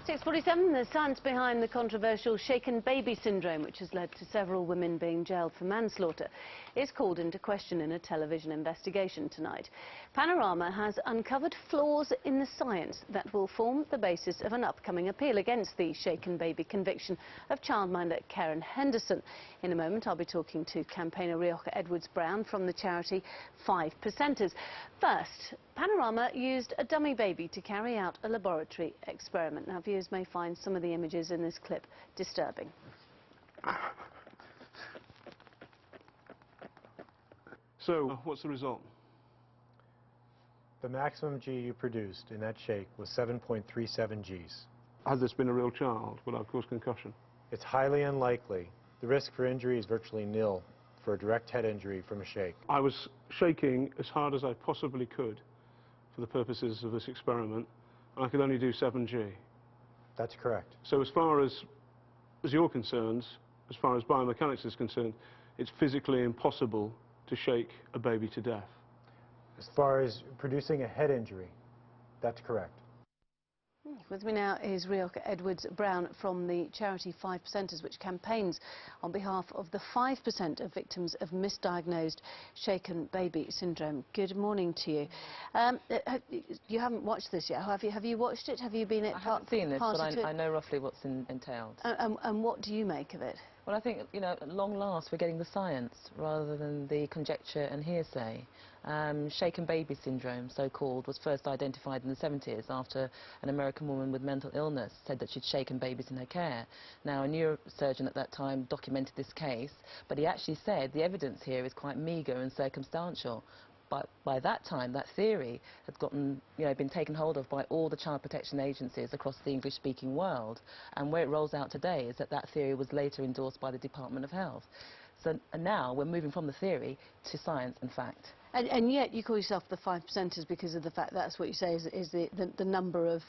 6:47, the science behind the controversial shaken baby syndrome, which has led to several women being jailed for manslaughter, is called into question in a television investigation tonight. Panorama has uncovered flaws in the science that will form the basis of an upcoming appeal against the shaken baby conviction of childminder Karen Henderson. In a moment, I'll be talking to campaigner Rioch Edwards Brown from the charity 5%ers. First, Panorama used a dummy baby to carry out a laboratory experiment. Now, viewers may find some of the images in this clip disturbing. So, what's the result? The maximum G you produced in that shake was 7.37 Gs. Had this been a real child, would I cause concussion? It's highly unlikely. The risk for injury is virtually nil for a direct head injury from a shake. I was shaking as hard as I possibly could for the purposes of this experiment, and I could only do 7G. That's correct. So as far as you're concerned, as far as biomechanics is concerned, it's physically impossible to shake a baby to death. As far as producing a head injury, that's correct. With me now is Rioch Edwards Brown from the charity 5%ers, which campaigns on behalf of the 5% of victims of misdiagnosed shaken baby syndrome. Good morning to you. You haven't watched this yet, have you? Have you watched it? Have you been at I haven't seen this, but I know roughly what's entailed. And what do you make of it? Well, I think, you know, at long last we're getting the science rather than the conjecture and hearsay. Shaken baby syndrome, so-called, was first identified in the 70s after an American woman with mental illness said that she'd shaken babies in her care. Now, a neurosurgeon at that time documented this case, but he actually said the evidence here is quite meagre and circumstantial. By that time, that theory had gotten, been taken hold of by all the child protection agencies across the English-speaking world. And where it rolls out today is that that theory was later endorsed by the Department of Health. So now we're moving from the theory to science and fact. And yet you call yourself the 5%ers because of the fact that's what you say is the number of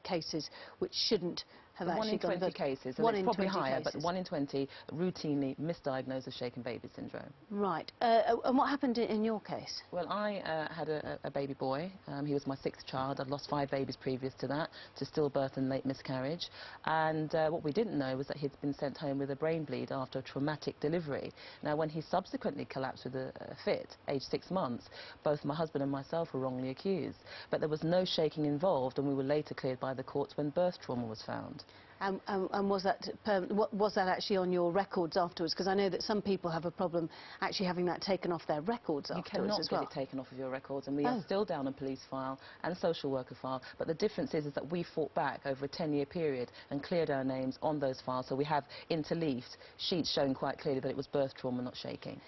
cases which shouldn't have actually gone. 1 in 20 cases, and it's probably higher, but 1 in 20 routinely misdiagnosed with shaken baby syndrome. Right. And what happened in your case? Well, I had a baby boy. He was my 6th child. I'd lost 5 babies previous to that, to stillbirth and late miscarriage. And what we didn't know was that he'd been sent home with a brain bleed after a traumatic delivery. Now, when he subsequently collapsed with a fit, aged 6 months, both my husband and myself were wrongly accused. But there was no shaking involved, and we were later cleared by the courts when birth trauma was found. And was that actually on your records afterwards? Because I know that some people have a problem actually having that taken off their records afterwards as well. You cannot get it taken off of your records, and we are still down a police file and social worker file. But the difference is that we fought back over a 10-year period and cleared our names on those files. So we have interleaved sheets showing quite clearly that it was birth trauma, not shaking.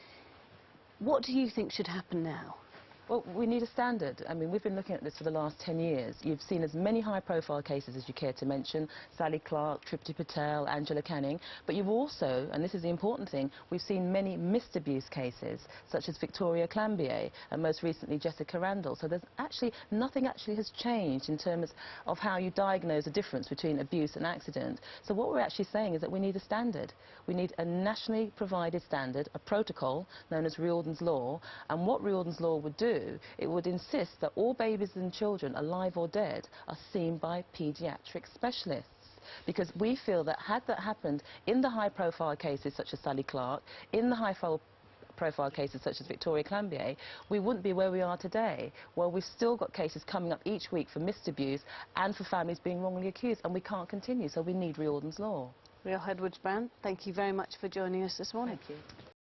What do you think should happen now? Well, we need a standard. I mean, we've been looking at this for the last 10 years. You've seen as many high-profile cases as you care to mention, Sally Clark, Tripti Patel, Angela Canning, but you've also, and this is the important thing, we've seen many missed abuse cases, such as Victoria Clambier, and most recently Jessica Randall. So there's actually, nothing actually has changed in terms of how you diagnose the difference between abuse and accident. So what we're actually saying is that we need a standard. We need a nationally provided standard, a protocol known as Riordan's Law, and what Riordan's Law would do, it would insist that all babies and children, alive or dead, are seen by paediatric specialists. Because we feel that had that happened in the high-profile cases such as Sally Clark, in the high-profile cases such as Victoria Clambier, we wouldn't be where we are today. Well, we've still got cases coming up each week for missed abuse and for families being wrongly accused, and we can't continue, so we need Riordan's Law. Rioch Edwards Brown, thank you very much for joining us this morning. Thank you.